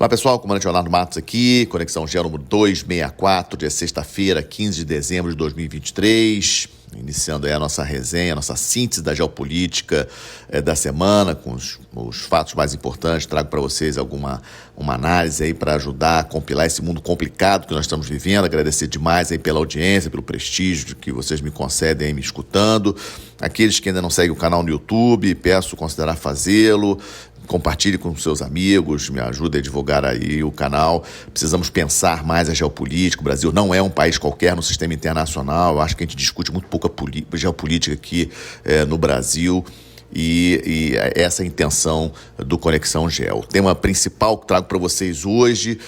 Olá pessoal, comandante Leonardo Matos aqui, Conexão Geo número 264, dia sexta-feira, 15 de dezembro de 2023, iniciando aí a nossa resenha, a nossa síntese da geopolítica da semana, com os fatos mais importantes. Trago para vocês uma análise aí para ajudar a compilar esse mundo complicado que nós estamos vivendo. Agradecer demais aí pela audiência, pelo prestígio que vocês me concedem aí me escutando. Aqueles que ainda não seguem o canal no YouTube, peço considerar fazê-lo. Compartilhe com seus amigos, me ajude a divulgar aí o canal. Precisamos pensar mais a geopolítica. O Brasil não é um país qualquer no sistema internacional. Eu acho que a gente discute muito pouco a geopolítica aqui no Brasil. E essa é a intenção do Conexão Geo. O tema principal que trago para vocês hoje,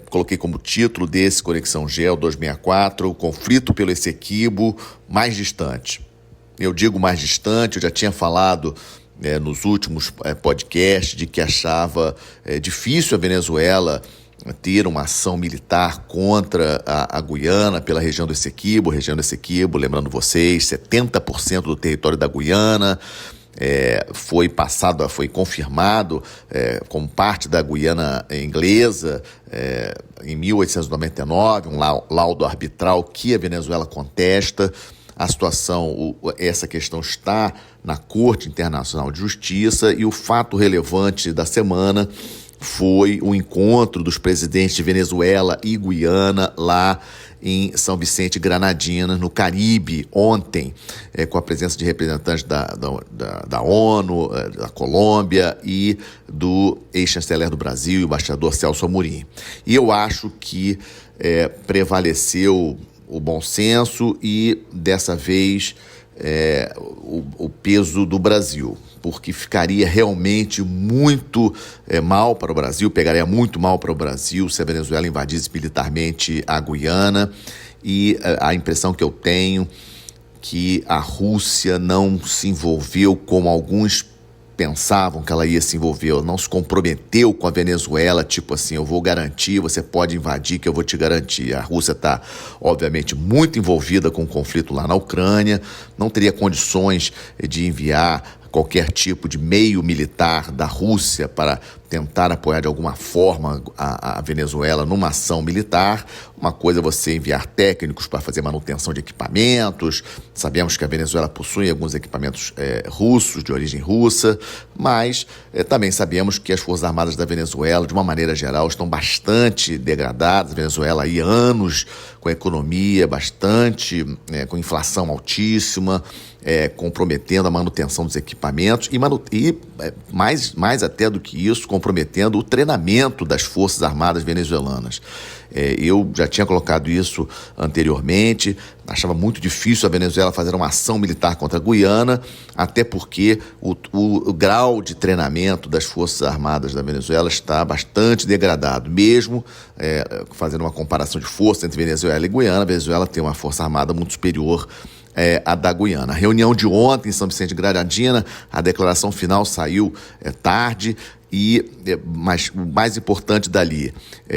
coloquei como título desse Conexão Geo 264, o conflito pelo Essequibo mais distante. Eu digo mais distante, eu já tinha falado nos últimos podcasts de que achava difícil a Venezuela ter uma ação militar contra a Guiana pela região do Essequibo. Lembrando vocês, 70% do território da Guiana foi confirmado como parte da Guiana inglesa em 1899, um laudo arbitral que a Venezuela contesta. A situação, essa questão está na Corte Internacional de Justiça, e o fato relevante da semana foi o encontro dos presidentes de Venezuela e Guiana lá em São Vicente e Granadina, no Caribe, ontem, com a presença de representantes da ONU, da Colômbia e do ex-chanceler do Brasil, o embaixador Celso Amorim. E eu acho que prevaleceu o bom senso e, dessa vez, o peso do Brasil, porque ficaria realmente muito mal para o Brasil, pegaria muito mal para o Brasil se a Venezuela invadisse militarmente a Guiana. E a impressão que eu tenho que a Rússia não se envolveu como alguns pensavam que ela ia se envolver. Ela não se comprometeu com a Venezuela, tipo assim, eu vou garantir, você pode invadir que eu vou te garantir. A Rússia está, obviamente, muito envolvida com o conflito lá na Ucrânia, não teria condições de enviar qualquer tipo de meio militar da Rússia para tentar apoiar de alguma forma a Venezuela numa ação militar. Uma coisa é você enviar técnicos para fazer manutenção de equipamentos. Sabemos que a Venezuela possui alguns equipamentos russos, de origem russa, mas também sabemos que as Forças Armadas da Venezuela, de uma maneira geral, estão bastante degradadas. A Venezuela aí anos com a economia bastante, com inflação altíssima, comprometendo a manutenção dos equipamentos e mais até do que isso, comprometendo o treinamento das Forças Armadas venezuelanas. Eu já tinha colocado isso anteriormente, achava muito difícil a Venezuela fazer uma ação militar contra a Guiana, até porque o grau de treinamento das Forças Armadas da Venezuela está bastante degradado. Mesmo fazendo uma comparação de força entre Venezuela e Guiana, a Venezuela tem uma força armada muito superior a da Guiana. A reunião de ontem em São Vicente de Granadina, a declaração final saiu tarde, mas o mais importante dali,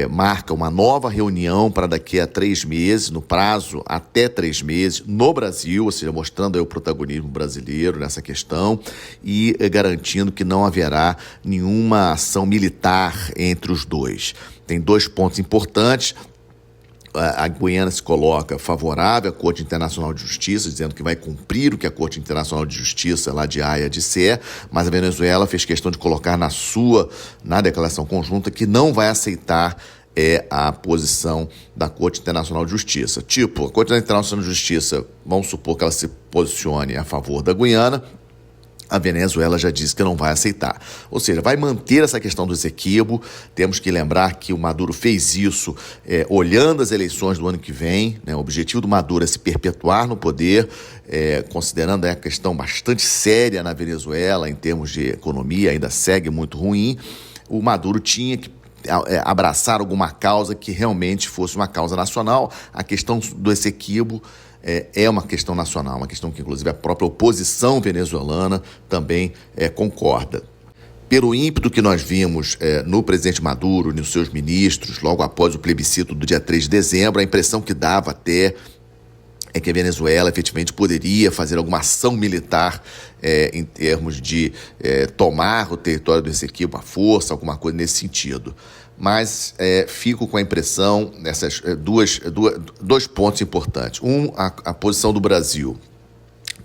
marca uma nova reunião para daqui a 3 meses, no prazo até 3 meses, no Brasil, ou seja, mostrando aí o protagonismo brasileiro nessa questão e garantindo que não haverá nenhuma ação militar entre os dois. Tem 2 pontos importantes. A Guiana se coloca favorável à Corte Internacional de Justiça, dizendo que vai cumprir o que a Corte Internacional de Justiça lá de Haia disser, mas a Venezuela fez questão de colocar na declaração conjunta que não vai aceitar a posição da Corte Internacional de Justiça. Tipo, a Corte Internacional de Justiça, vamos supor que ela se posicione a favor da Guiana, a Venezuela já disse que não vai aceitar. Ou seja, vai manter essa questão do Essequibo. Temos que lembrar que o Maduro fez isso olhando as eleições do ano que vem, né? O objetivo do Maduro é se perpetuar no poder, considerando a questão bastante séria na Venezuela, em termos de economia, ainda segue muito ruim. O Maduro tinha que abraçar alguma causa que realmente fosse uma causa nacional. A questão do Essequibo é uma questão nacional, uma questão que, inclusive, a própria oposição venezuelana também concorda. Pelo ímpeto que nós vimos no presidente Maduro e nos seus ministros, logo após o plebiscito do dia 3 de dezembro, a impressão que dava até é que a Venezuela efetivamente poderia fazer alguma ação militar em termos de tomar o território do Essequibo à força, alguma coisa nesse sentido. Mas fico com a impressão dessas dois pontos importantes. A posição do Brasil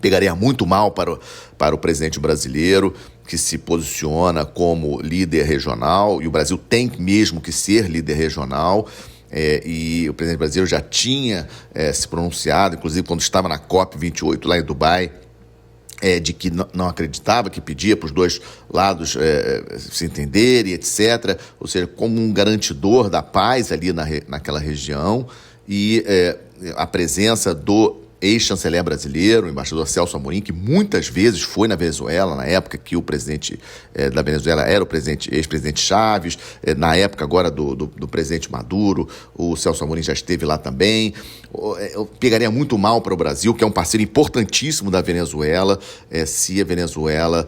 pegaria muito mal para o presidente brasileiro, que se posiciona como líder regional, e o Brasil tem mesmo que ser líder regional. E o presidente brasileiro já tinha se pronunciado, inclusive quando estava na COP28 lá em Dubai, de que não acreditava, que pedia para os dois lados se entenderem, etc. Ou seja, como um garantidor da paz ali naquela região. E a presença do ex-chanceler brasileiro, o embaixador Celso Amorim, que muitas vezes foi na Venezuela, na época que o presidente da Venezuela era o ex-presidente Chávez, na época agora do presidente Maduro, o Celso Amorim já esteve lá também. Eu pegaria muito mal para o Brasil, que é um parceiro importantíssimo da Venezuela, se a Venezuela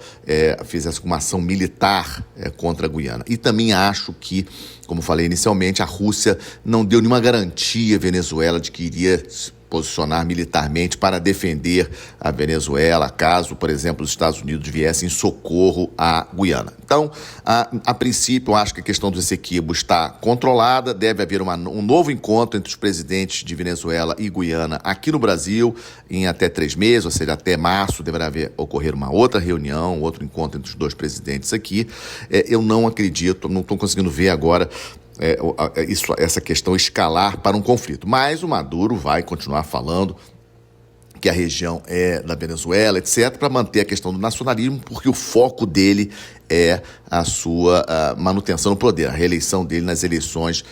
fizesse uma ação militar contra a Guiana. E também acho que, como falei inicialmente, a Rússia não deu nenhuma garantia à Venezuela de que iria posicionar militarmente para defender a Venezuela, caso, por exemplo, os Estados Unidos viessem em socorro à Guiana. Então, a princípio, eu acho que a questão do Essequibo está controlada, deve haver um novo encontro entre os presidentes de Venezuela e Guiana aqui no Brasil, em até 3 meses, ou seja, até março deverá ocorrer uma outra reunião, outro encontro entre os dois presidentes aqui. Eu não acredito, não estou conseguindo ver agora essa questão escalar para um conflito. Mas o Maduro vai continuar falando que a região é da Venezuela, etc., para manter a questão do nacionalismo, porque o foco dele é a sua manutenção no poder, a reeleição dele nas eleições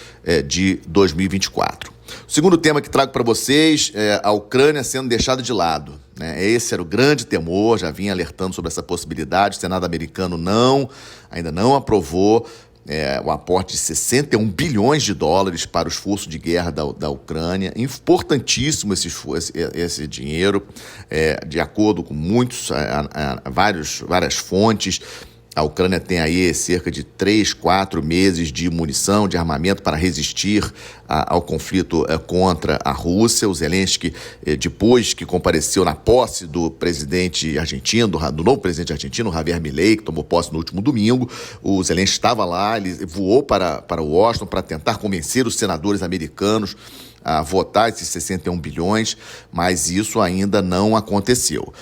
de 2024. O segundo tema que trago para vocês é a Ucrânia sendo deixada de lado, né? Esse era o grande temor, já vinha alertando sobre essa possibilidade. O Senado americano ainda não aprovou o aporte de 61 bilhões de dólares para o esforço de guerra da Ucrânia. Importantíssimo esse dinheiro, de acordo com várias fontes. A Ucrânia tem aí cerca de 3, 4 meses de munição, de armamento para resistir ao conflito contra a Rússia. O Zelensky, depois que compareceu na posse do presidente argentino, do novo presidente argentino, Javier Milei, que tomou posse no último domingo, o Zelensky estava lá, ele voou para Washington para tentar convencer os senadores americanos a votar esses 61 bilhões, mas isso ainda não aconteceu.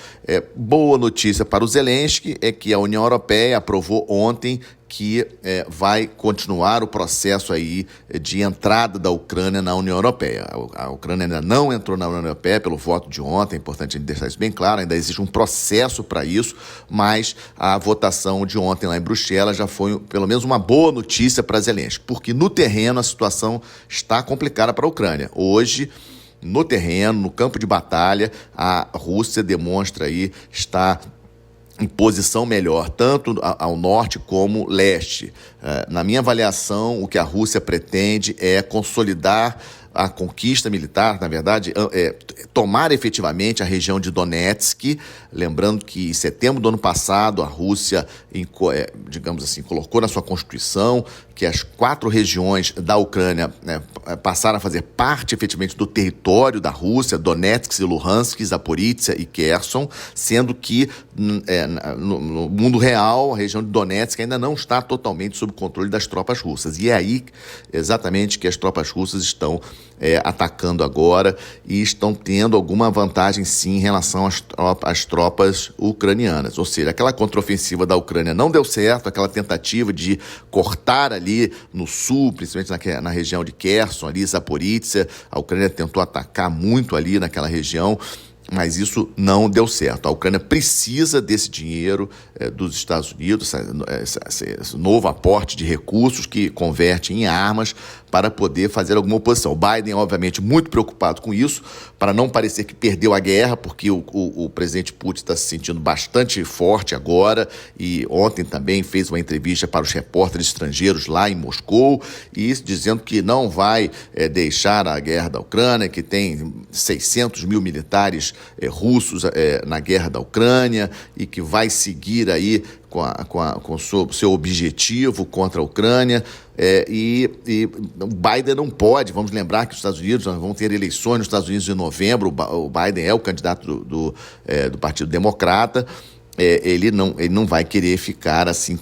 Boa notícia para o Zelensky é que a União Europeia aprovou ontem que vai continuar o processo aí de entrada da Ucrânia na União Europeia. A Ucrânia ainda não entrou na União Europeia pelo voto de ontem, é importante a gente deixar isso bem claro, ainda existe um processo para isso, mas a votação de ontem lá em Bruxelas já foi pelo menos uma boa notícia para Zelensky, porque no terreno a situação está complicada para a Ucrânia. Hoje, no terreno, no campo de batalha, a Rússia demonstra aí estar em posição melhor, tanto ao norte como leste. Na minha avaliação, o que a Rússia pretende é consolidar a conquista militar, na verdade, tomar efetivamente a região de Donetsk. Lembrando que em setembro do ano passado a Rússia, digamos assim, colocou na sua Constituição que as 4 regiões da Ucrânia passaram a fazer parte efetivamente do território da Rússia: Donetsk, Luhansk, Zaporizhia e Kherson, sendo que no mundo real a região de Donetsk ainda não está totalmente sob controle das tropas russas. E é aí exatamente que as tropas russas estão atacando agora e estão tendo alguma vantagem sim em relação às tropas ucranianas. Ou seja, aquela contraofensiva da Ucrânia não deu certo, aquela tentativa de cortar ali no sul, principalmente na região de Kherson, ali Zaporizhia, a Ucrânia tentou atacar muito ali naquela região, mas isso não deu certo. A Ucrânia precisa desse dinheiro dos Estados Unidos, esse novo aporte de recursos que converte em armas para poder fazer alguma oposição. O Biden, obviamente, muito preocupado com isso, para não parecer que perdeu a guerra, porque o presidente Putin está se sentindo bastante forte agora, e ontem também fez uma entrevista para os repórteres estrangeiros lá em Moscou, e dizendo que não vai deixar a guerra da Ucrânia, que tem 600 mil militares russos na guerra da Ucrânia e que vai seguir aí com o seu objetivo contra a Ucrânia. E o Biden não pode, vamos lembrar que os Estados Unidos, nós vamos ter eleições nos Estados Unidos em novembro, o Biden é o candidato do Partido Democrata. Ele não vai querer ficar assim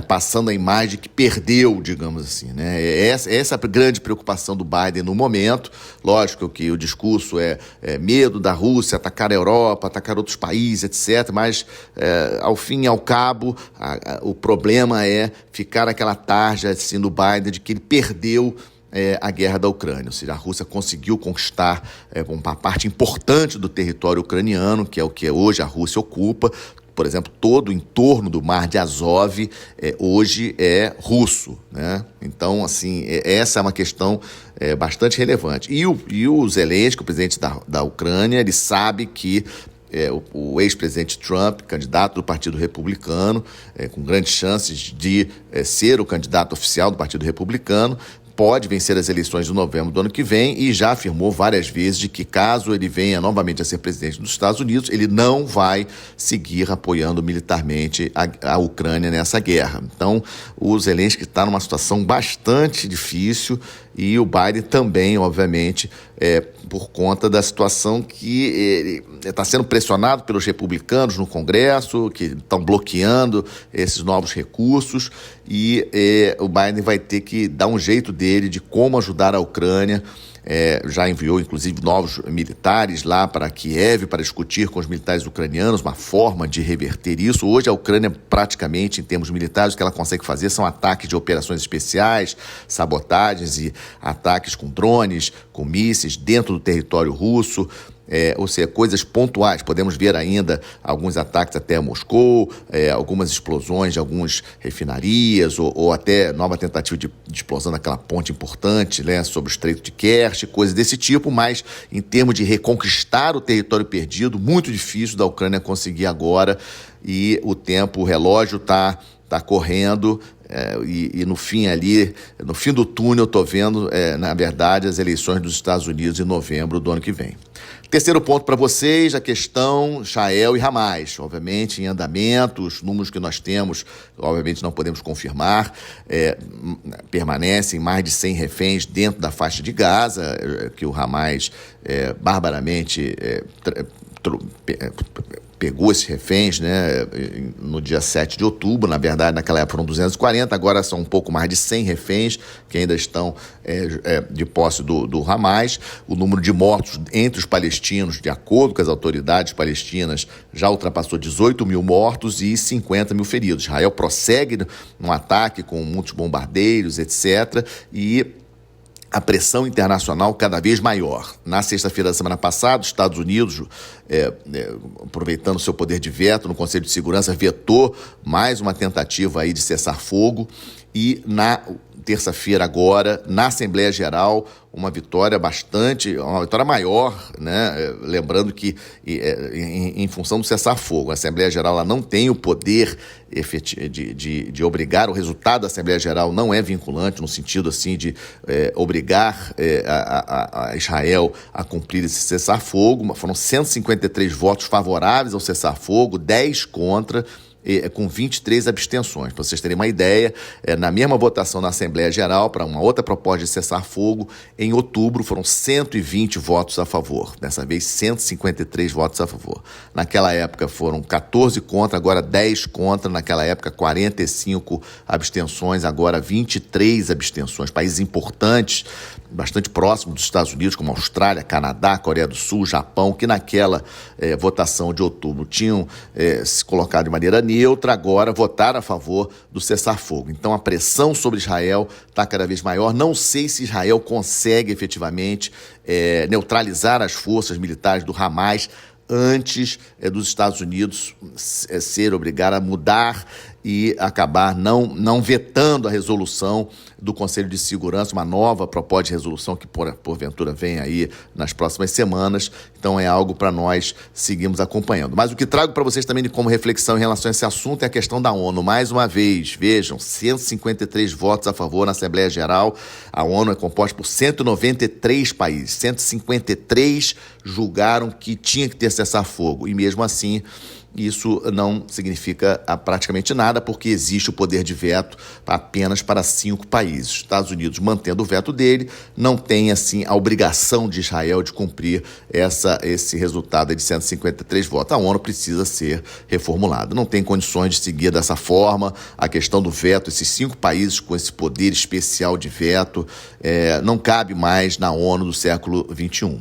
passando a imagem que perdeu, digamos assim, né? Essa é a grande preocupação do Biden no momento. Lógico que o discurso é medo da Rússia atacar a Europa, atacar outros países, etc. Mas, ao fim e ao cabo, o problema é ficar aquela tarja assim, do Biden de que ele perdeu a guerra da Ucrânia, ou seja, a Rússia conseguiu conquistar uma parte importante do território ucraniano, que é o que hoje a Rússia ocupa. Por exemplo, todo o entorno do Mar de Azov hoje é russo, né? Então, assim, essa é uma questão bastante relevante. E o Zelensky, o presidente da Ucrânia, ele sabe que o ex-presidente Trump, candidato do Partido Republicano, com grandes chances de ser o candidato oficial do Partido Republicano, pode vencer as eleições de novembro do ano que vem e já afirmou várias vezes de que, caso ele venha novamente a ser presidente dos Estados Unidos, ele não vai seguir apoiando militarmente a Ucrânia nessa guerra. Então, o Zelensky está numa situação bastante difícil e o Biden também, obviamente, por conta da situação que ele está sendo pressionado pelos republicanos no Congresso, que estão bloqueando esses novos recursos, e o Biden vai ter que dar um jeito dele de como ajudar a Ucrânia. Já enviou, inclusive, novos militares lá para Kiev para discutir com os militares ucranianos uma forma de reverter isso. Hoje a Ucrânia, praticamente, em termos militares, o que ela consegue fazer são ataques de operações especiais, sabotagens e ataques com drones, com mísseis dentro do território russo. Ou seja, coisas pontuais. Podemos ver ainda alguns ataques até a Moscou, algumas explosões de algumas refinarias ou até nova tentativa de explosão daquela ponte importante, né, sobre o Estreito de Kerch, coisas desse tipo, mas em termos de reconquistar o território perdido, muito difícil da Ucrânia conseguir agora, e o relógio está correndo. E no fim do túnel, eu estou vendo, na verdade, as eleições dos Estados Unidos em novembro do ano que vem. Terceiro ponto para vocês, a questão Israel e Hamas. Obviamente, em andamento, os números que nós temos, obviamente não podemos confirmar, permanecem mais de 100 reféns dentro da faixa de Gaza, que o Hamas barbaramente pegou esses reféns, né, no dia 7 de outubro. Na verdade, naquela época foram 240, agora são um pouco mais de 100 reféns que ainda estão de posse do Hamas. O número de mortos entre os palestinos, de acordo com as autoridades palestinas, já ultrapassou 18 mil mortos e 50 mil feridos. Israel prossegue no ataque com muitos bombardeiros, etc., e a pressão internacional cada vez maior. Na sexta-feira da semana passada, os Estados Unidos, aproveitando seu poder de veto no Conselho de Segurança, vetou mais uma tentativa aí de cessar fogo, e na terça-feira agora, na Assembleia Geral, uma vitória maior, né? Lembrando que, em função do cessar-fogo, a Assembleia Geral ela não tem o poder de obrigar. O resultado da Assembleia Geral não é vinculante, no sentido assim de obrigar a Israel a cumprir esse cessar-fogo. Foram 153 votos favoráveis ao cessar-fogo, 10 contra, com 23 abstenções. Para vocês terem uma ideia, na mesma votação na Assembleia Geral para uma outra proposta de cessar-fogo, em outubro foram 120 votos a favor. Dessa vez, 153 votos a favor. Naquela época foram 14 contra, agora 10 contra. Naquela época, 45 abstenções, agora 23 abstenções. Países importantes, bastante próximos dos Estados Unidos, como Austrália, Canadá, Coreia do Sul, Japão, que naquela votação de outubro tinham se colocado de maneira neutra, agora votaram a favor do cessar-fogo. Então a pressão sobre Israel está cada vez maior. Não sei se Israel consegue efetivamente neutralizar as forças militares do Hamas antes dos Estados Unidos ser obrigado a mudar e acabar não vetando a resolução do Conselho de Segurança, uma nova proposta de resolução que porventura vem aí nas próximas semanas. Então é algo para nós seguirmos acompanhando. Mas o que trago para vocês também como reflexão em relação a esse assunto é a questão da ONU. Mais uma vez, vejam, 153 votos a favor na Assembleia Geral. A ONU é composta por 193 países. 153 julgaram que tinha que ter cessar-fogo. E mesmo assim, isso não significa praticamente nada, porque existe o poder de veto apenas para 5 países. Os Estados Unidos, mantendo o veto dele, não tem, assim, a obrigação de Israel de cumprir esse resultado de 153 votos. A ONU precisa ser reformulada. Não tem condições de seguir dessa forma. A questão do veto, esses 5 países com esse poder especial de veto, não cabe mais na ONU do século XXI.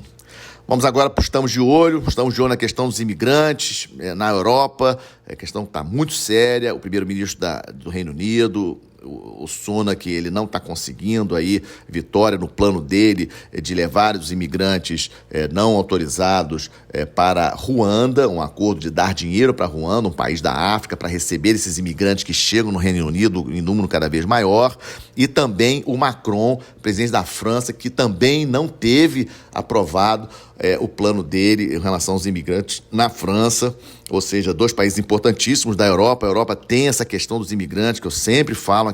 Vamos agora para o Estamos de Olho na questão dos imigrantes na Europa. A questão está muito séria. O primeiro-ministro do Reino Unido, o Sunak, que ele não está conseguindo aí vitória no plano dele de levar os imigrantes não autorizados para Ruanda, um acordo de dar dinheiro para Ruanda, um país da África, para receber esses imigrantes que chegam no Reino Unido em número cada vez maior. E também o Macron, presidente da França, que também não teve aprovado o plano dele em relação aos imigrantes na França, ou seja, 2 países importantíssimos da Europa. A Europa tem essa questão dos imigrantes, que eu sempre falo,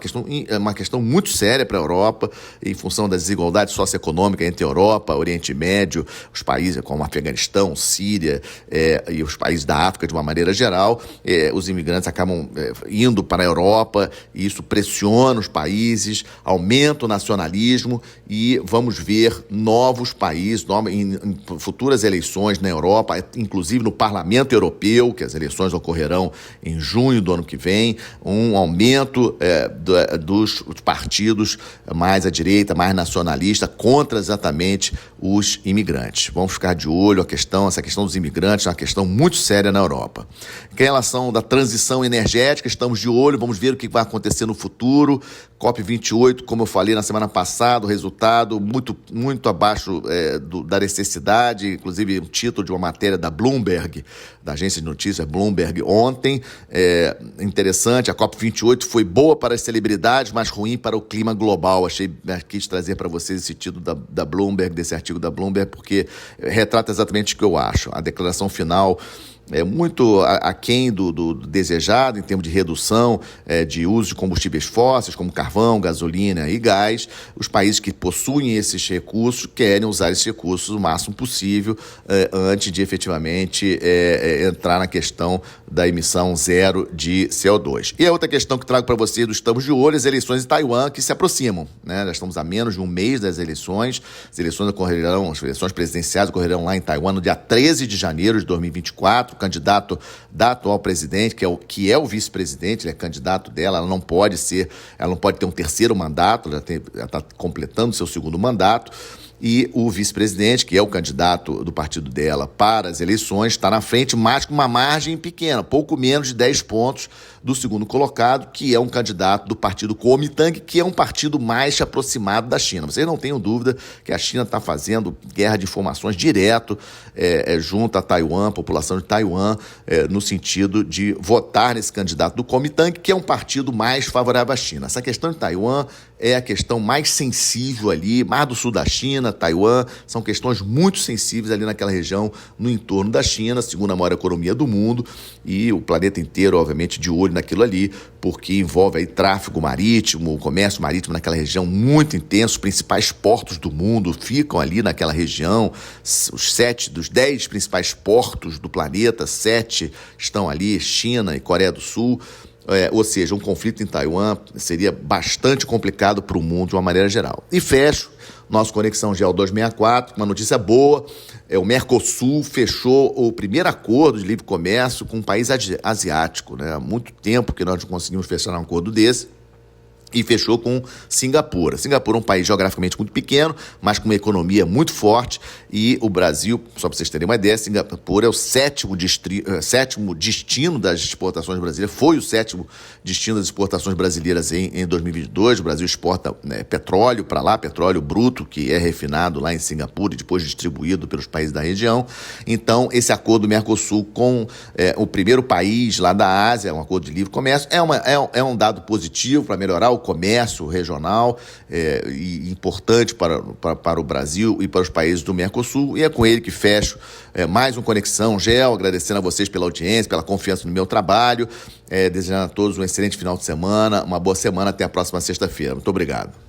uma questão muito séria para a Europa, em função da desigualdade socioeconômica entre a Europa, Oriente Médio, os países como Afeganistão, Síria e os países da África de uma maneira geral. Os imigrantes acabam indo para a Europa, e isso pressiona os países, aumenta o nacionalismo, e vamos ver novos países, em futuras eleições na Europa, inclusive no Parlamento Europeu, que as eleições ocorrerão em junho do ano que vem, um aumento dos partidos mais à direita, mais nacionalista, contra exatamente os imigrantes. Vamos ficar de olho, essa questão dos imigrantes é uma questão muito séria na Europa. Em relação da transição energética, estamos de olho, vamos ver o que vai acontecer no futuro. COP28, como eu falei na semana passada, o resultado muito abaixo da necessidade, inclusive o título de uma matéria da Bloomberg, da agência de notícias Bloomberg, ontem. Interessante, a COP28 foi boa para as celebridades, mas ruim para o clima global. Quis trazer para vocês esse título da Bloomberg, desse artigo da Bloomberg, porque retrata exatamente o que eu acho. A declaração final é muito aquém do desejado em termos de redução de uso de combustíveis fósseis, como carvão, gasolina e gás. Os países que possuem esses recursos querem usar esses recursos o máximo possível antes de efetivamente entrar na questão da emissão zero de CO2. E a outra questão que trago para vocês do Estamos de Olho, as eleições em Taiwan, que se aproximam, né? Já estamos a menos de um mês das eleições. As eleições presidenciais ocorrerão lá em Taiwan no dia 13 de janeiro de 2024. O candidato da atual presidente, que é o vice-presidente, ele é candidato dela, ela não pode ter um terceiro mandato, ela está completando seu segundo mandato. E o vice-presidente, que é o candidato do partido dela para as eleições, está na frente, mas com uma margem pequena, pouco menos de 10 pontos do segundo colocado, que é um candidato do partido Kuomintang, que é um partido mais aproximado da China. Vocês não tenham dúvida que a China está fazendo guerra de informações direto junto a Taiwan, a população de Taiwan, no sentido de votar nesse candidato do Kuomintang, que é um partido mais favorável à China. Essa questão de Taiwan é a questão mais sensível ali, mais do sul da China, Taiwan, são questões muito sensíveis ali naquela região, no entorno da China, segunda maior economia do mundo, e o planeta inteiro, obviamente, de olho naquilo ali, porque envolve aí tráfego marítimo, comércio marítimo naquela região muito intenso. Os principais portos do mundo ficam ali naquela região, dos 10 principais portos do planeta, 7 estão ali, China e Coreia do Sul. Ou seja, um conflito em Taiwan seria bastante complicado para o mundo de uma maneira geral. E fecho nosso Conexão Geo 264, uma notícia boa: o Mercosul fechou o primeiro acordo de livre comércio com um país asiático, né? Há muito tempo que nós não conseguimos fechar um acordo desse. e fechou com Singapura. Singapura é um país geograficamente muito pequeno, mas com uma economia muito forte, e o Brasil, só para vocês terem uma ideia, Singapura é o sétimo destino das exportações brasileiras, foi o sétimo destino das exportações brasileiras em 2022. O Brasil exporta petróleo para lá, petróleo bruto, que é refinado lá em Singapura e depois distribuído pelos países da região. Então, esse acordo do Mercosul com o primeiro país lá da Ásia, um acordo de livre comércio, é um dado positivo para melhorar o comércio regional e importante para o Brasil e para os países do Mercosul. E é com ele que fecho mais um Conexão GEL, agradecendo a vocês pela audiência, pela confiança no meu trabalho, desejando a todos um excelente final de semana, uma boa semana, até a próxima sexta-feira. Muito obrigado.